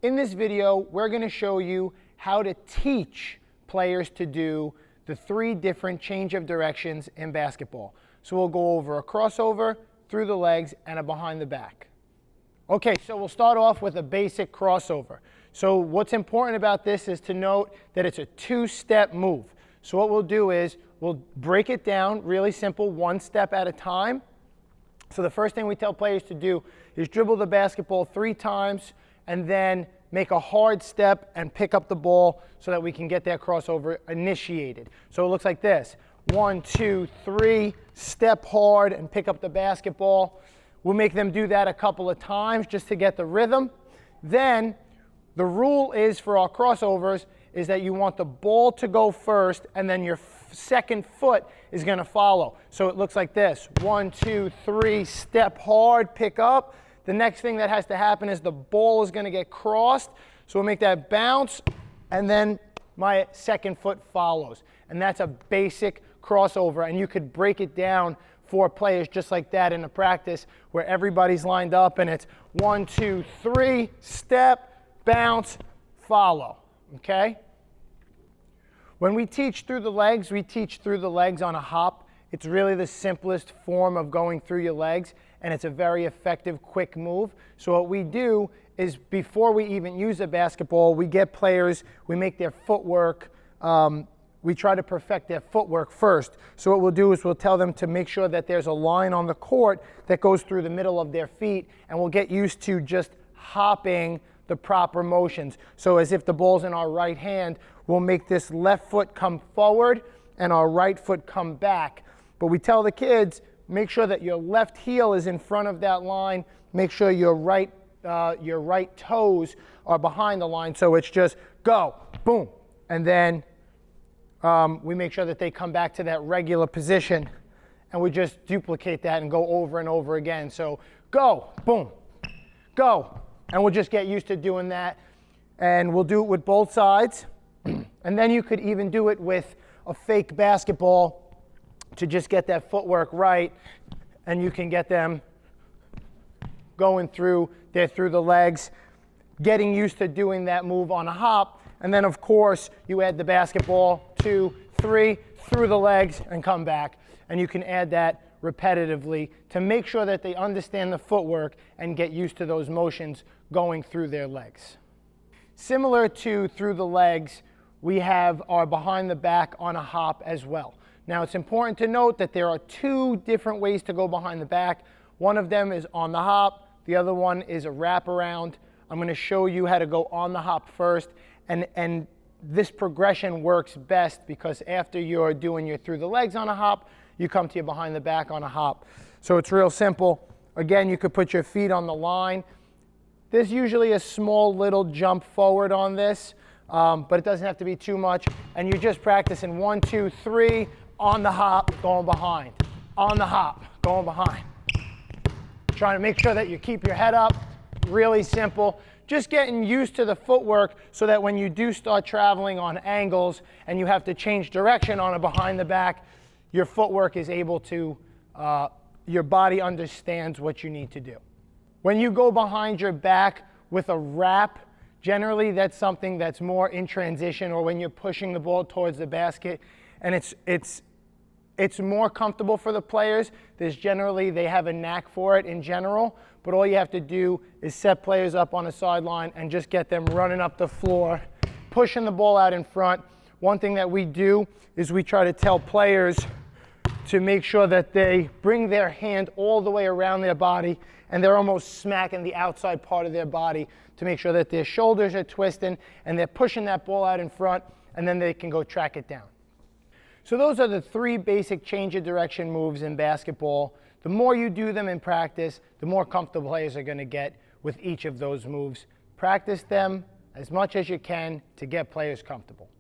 In this video, we're going to show you how to teach players to do the 3 different change of directions in basketball. So we'll go over a crossover, through the legs, and a behind the back. Okay, so we'll start off with a basic crossover. So what's important about this is to note that it's a 2-step move. So what we'll do is we'll break it down really simple, 1 step at a time. So the first thing we tell players to do is dribble the basketball 3 times and then make a hard step and pick up the ball so that we can get that crossover initiated. So it looks like this: 1, 2, 3, step hard and pick up the basketball. We'll make them do that a couple of times just to get the rhythm. Then the rule is for our crossovers is that you want the ball to go first and then your second foot is going to follow. So it looks like this: 1, 2, 3, step hard, pick up. The next thing that has to happen is the ball is going to get crossed. So we'll make that bounce and then my second foot follows. And that's a basic crossover, and you could break it down for players just like that in a practice where everybody's lined up and it's 1, 2, 3, step, bounce, follow. Okay? When we teach through the legs, we teach through the legs on a hop. It's really the simplest form of going through your legs, and it's a very effective, quick move. So what we do is before we even use a basketball, we get players, we make their footwork, we try to perfect their footwork first. So what we'll do is we'll tell them to make sure that there's a line on the court that goes through the middle of their feet, and we'll get used to just hopping the proper motions. So as if the ball's in our right hand, we'll make this left foot come forward and our right foot come back. But we tell the kids, make sure that your left heel is in front of that line. Make sure your right toes are behind the line. So it's just go, boom. And then we make sure that they come back to that regular position. And we just duplicate that and go over and over again. So go, boom, go. And we'll just get used to doing that. And we'll do it with both sides. And then you could even do it with a fake basketball to just get that footwork right, and you can get them going through the legs, getting used to doing that move on a hop. And then of course you add the basketball 2, 3 through the legs and come back, and you can add that repetitively to make sure that they understand the footwork and get used to those motions going through their legs. Similar to through the legs, we have our behind the back on a hop as well. Now it's important to note that there are 2 different ways to go behind the back. One of them is on the hop, the other one is a wraparound. I'm going to show you how to go on the hop first, and this progression works best because after you're doing your through the legs on a hop, you come to your behind the back on a hop. So it's real simple. Again, you could put your feet on the line. There's usually a small little jump forward on this, but it doesn't have to be too much. And you're just practicing 1, 2, 3, on the hop, going behind. On the hop, going behind. Trying to make sure that you keep your head up. Really simple. Just getting used to the footwork so that when you do start traveling on angles and you have to change direction on a behind the back, your footwork is able to, your body understands what you need to do. When you go behind your back with a wrap, generally that's something that's more in transition or when you're pushing the ball towards the basket, and it's more comfortable for the players. They have a knack for it in general, but all you have to do is set players up on a sideline and just get them running up the floor, pushing the ball out in front. One thing that we do is we try to tell players to make sure that they bring their hand all the way around their body and they're almost smacking the outside part of their body to make sure that their shoulders are twisting and they're pushing that ball out in front, and then they can go track it down. So those are the 3 basic change of direction moves in basketball. The more you do them in practice, the more comfortable players are going to get with each of those moves. Practice them as much as you can to get players comfortable.